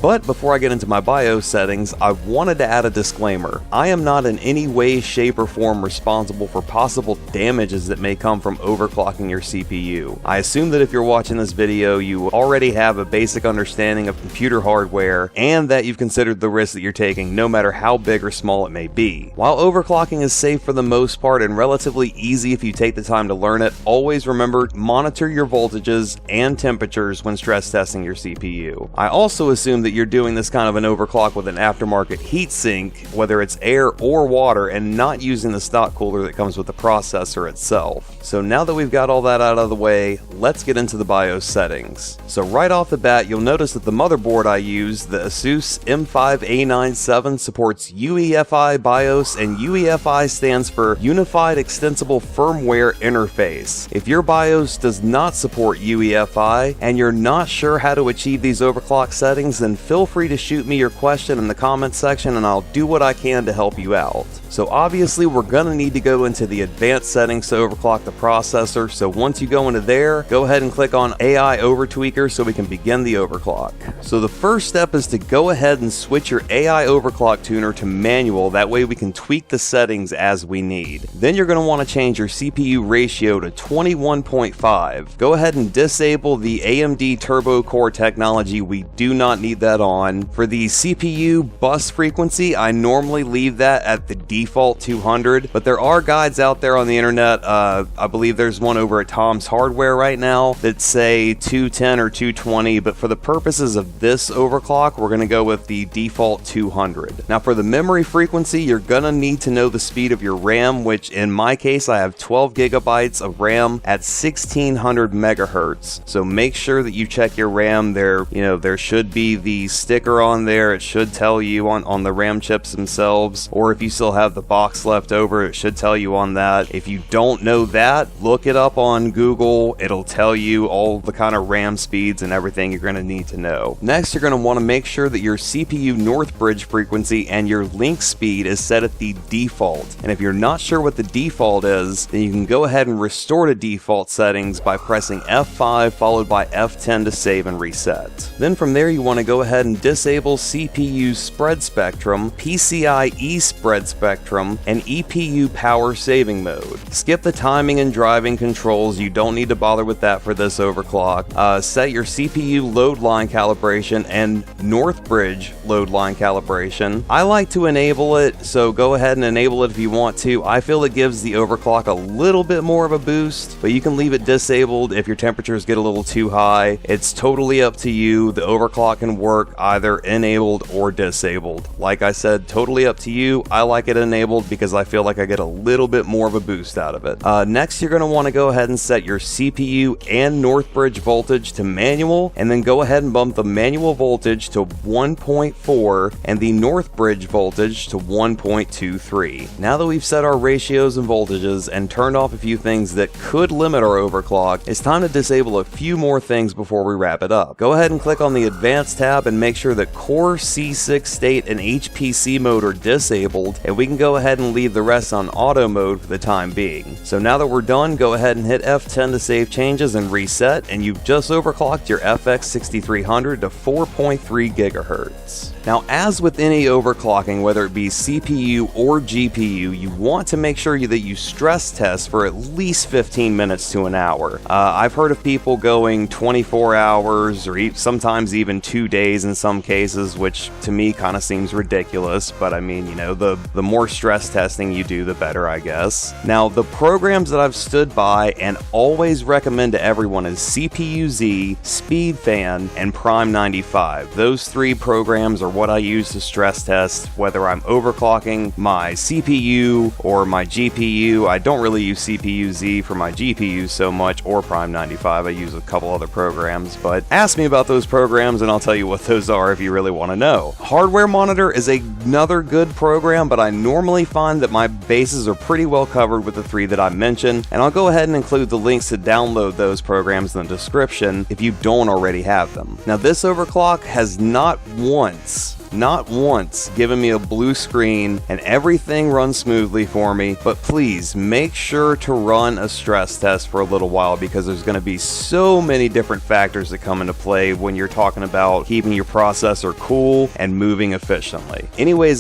But before I get into my BIOS settings, I wanted to add a disclaimer. I am not in any way, shape, or form responsible for possible damages that may come from overclocking your CPU. I assume that if you're watching this video, you already have a basic understanding of computer hardware and that you've considered the risk that you're taking, no matter how big or small it may be. While overclocking is safe for the most part and relatively easy if you take the time to learn it, always remember, monitor your voltages and temperatures when stress testing your CPU. I also assume that you're doing this kind of an overclock with an aftermarket heatsink, whether it's air or water, and not using the stock cooler that comes with the processor itself. So now that we've got all that out of the way, let's get into the BIOS settings. So right off the bat, you'll notice that the motherboard I use, the Asus M5A97, supports UEFI BIOS, and UEFI stands for Unified Extensible Firmware Interface. If your BIOS does not support UEFI and you're not sure how to achieve these overclock settings, then feel free to shoot me your question in the comments section and I'll do what I can to help you out. So obviously we're going to need to go into the advanced settings to overclock the processor, so once you go into there, go ahead and click on AI Overtweaker so we can begin the overclock. So the first step is to go ahead and switch your AI Overclock tuner to manual, that way we can tweak the settings as we need. Then you're going to want to change your CPU ratio to 21.5. Go ahead and disable the AMD Turbo Core technology, we do not need that on. For the CPU bus frequency, I normally leave that at the default 200, but there are guides out there on the internet. I believe there's one over at Tom's Hardware right now that say 210 or 220, but for the purposes of this overclock, we're going to go with the default 200. Now for the memory frequency, you're going to need to know the speed of your RAM, which in my case, I have 12 gigabytes of RAM at 1600 megahertz. So make sure that you check your RAM. There should be the sticker on there. It should tell you on the RAM chips themselves, or if you still have the box left over, it should tell you on that. If you don't know that, look it up on Google. It'll tell you all the kind of RAM speeds and everything you're going to need to know. Next, you're going to want to make sure that your CPU North Bridge frequency and your link speed is set at the default. And if you're not sure what the default is, then you can go ahead and restore to default settings by pressing F5 followed by F10 to save and reset. Then from there, you want to go ahead and disable CPU spread spectrum, PCIe spread spectrum, and EPU power saving mode. Skip the timing and driving controls, you don't need to bother with that for this overclock. Set your CPU load line calibration and North Bridge load line calibration. I like to enable it, so go ahead and enable it if you want to. I feel it gives the overclock a little bit more of a boost, but you can leave it disabled if your temperatures get a little too high. It's totally up to you. The overclock can work either enabled or disabled. Like I said, totally up to you. I like it enabled because I feel like I get a little bit more of a boost out of it. Next, you're going to want to go ahead and set your CPU and North Bridge voltage to manual, and then go ahead and bump the manual voltage to 1.4 and the North Bridge voltage to 1.23. Now that we've set our ratios and voltages and turned off a few things that could limit our overclock, it's time to disable a few more things before we wrap it up. Go ahead and click on the Advanced tab and make sure that Core C6 State and HPC mode are disabled, and we can go ahead and leave the rest on auto mode for the time being. So now that we're done, go ahead and hit F10 to save changes and reset, and you've just overclocked your FX 6300 to 4.3 gigahertz. Now, as with any overclocking, whether it be CPU or GPU, you want to make sure that you stress test for at least 15 minutes to an hour. I've heard of people going 24 hours or sometimes even 2 days in some cases, which to me kind of seems ridiculous, but I mean, the more stress testing you do, the better, I guess. Now, the programs that I've stood by and always recommend to everyone is CPU-Z, SpeedFan, and Prime 95. Those three programs are what I use to stress test whether I'm overclocking my CPU or my GPU. I don't really use CPU-Z for my GPU so much, or Prime 95. I use a couple other programs, but ask me about those programs and I'll tell you what those are if you really want to know. Hardware Monitor is another good program, but I normally find that my bases are pretty well covered with the three that I mentioned, and I'll go ahead and include the links to download those programs in the description if you don't already have them. Now, this overclock has not once not once giving me a blue screen, and everything runs smoothly for me. But please make sure to run a stress test for a little while, because there's going to be so many different factors that come into play when you're talking about keeping your processor cool and moving efficiently. Anyways,